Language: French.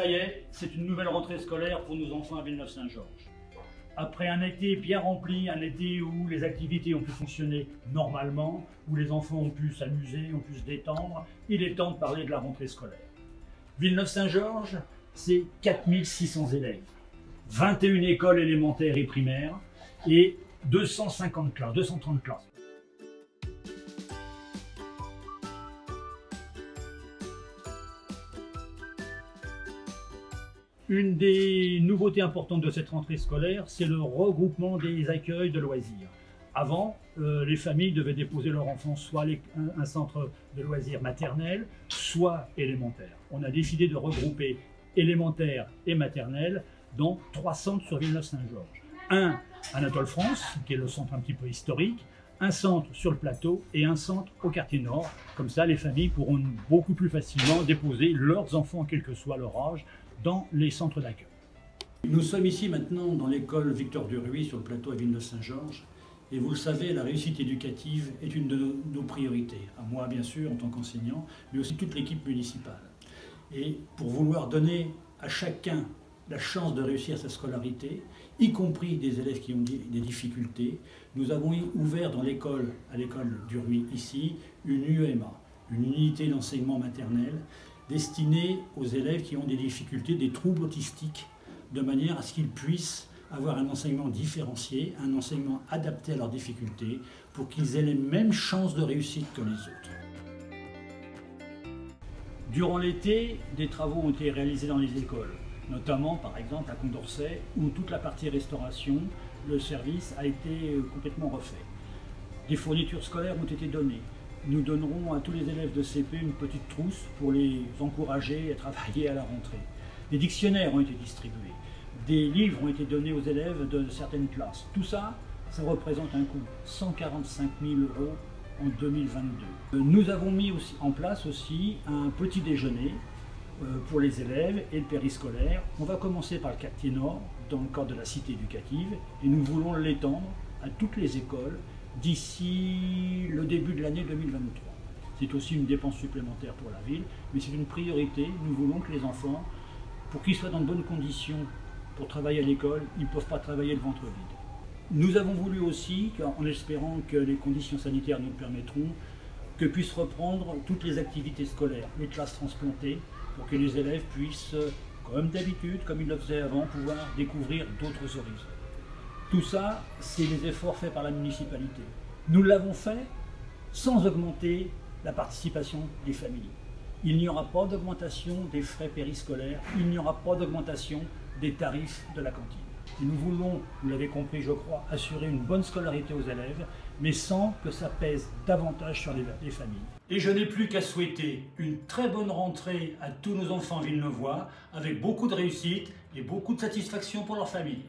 Ça y est, c'est une nouvelle rentrée scolaire pour nos enfants à Villeneuve-Saint-Georges. Après un été bien rempli, un été où les activités ont pu fonctionner normalement, où les enfants ont pu s'amuser, ont pu se détendre, il est temps de parler de la rentrée scolaire. Villeneuve-Saint-Georges, c'est 4600 élèves, 21 écoles élémentaires et primaires et 250 classes, 230 classes. Une des nouveautés importantes de cette rentrée scolaire, c'est le regroupement des accueils de loisirs. Avant, les familles devaient déposer leurs enfants soit à un centre de loisirs maternel, soit élémentaire. On a décidé de regrouper élémentaire et maternelle dans 3 centres sur Villeneuve-Saint-Georges. Un à Anatole France, qui est le centre un petit peu historique, un centre sur le plateau et un centre au quartier nord. Comme ça, les familles pourront beaucoup plus facilement déposer leurs enfants, quel que soit leur âge, dans les centres d'accueil. Nous sommes ici maintenant dans l'école Victor Duruy sur le plateau à Villeneuve-Saint-Georges. Et vous le savez, la réussite éducative est une de nos priorités. À moi, bien sûr, en tant qu'enseignant, mais aussi toute l'équipe municipale. Et pour vouloir donner à chacun la chance de réussir sa scolarité, y compris des élèves qui ont des difficultés, nous avons ouvert dans l'école, à l'école Duruy ici, une UEMA, une unité d'enseignement maternel, destinée aux élèves qui ont des difficultés, des troubles autistiques, de manière à ce qu'ils puissent avoir un enseignement différencié, un enseignement adapté à leurs difficultés, pour qu'ils aient les mêmes chances de réussite que les autres. Durant l'été, des travaux ont été réalisés dans les écoles, notamment par exemple à Condorcet, où toute la partie restauration, le service a été complètement refait. Des fournitures scolaires ont été données. Nous donnerons à tous les élèves de CP une petite trousse pour les encourager à travailler à la rentrée. Des dictionnaires ont été distribués. Des livres ont été donnés aux élèves de certaines classes. Tout ça, ça représente un coût, 145 000 € en 2022. Nous avons mis aussi en place aussi un petit déjeuner pour les élèves et le périscolaire. On va commencer par le quartier nord, dans le cadre de la cité éducative, et nous voulons l'étendre à toutes les écoles d'ici le début de l'année 2023. C'est aussi une dépense supplémentaire pour la ville, mais c'est une priorité. Nous voulons que les enfants, pour qu'ils soient dans de bonnes conditions pour travailler à l'école, ils ne peuvent pas travailler le ventre vide. Nous avons voulu aussi, en espérant que les conditions sanitaires nous le permettront, que puissent reprendre toutes les activités scolaires, les classes transplantées, pour que les élèves puissent, comme d'habitude, comme ils le faisaient avant, pouvoir découvrir d'autres horizons. Tout ça, c'est les efforts faits par la municipalité. Nous l'avons fait sans augmenter la participation des familles. Il n'y aura pas d'augmentation des frais périscolaires, il n'y aura pas d'augmentation des tarifs de la cantine. Et nous voulons, vous l'avez compris je crois, assurer une bonne scolarité aux élèves, mais sans que ça pèse davantage sur les familles. Et je n'ai plus qu'à souhaiter une très bonne rentrée à tous nos enfants villeneuvois, avec beaucoup de réussite et beaucoup de satisfaction pour leur famille.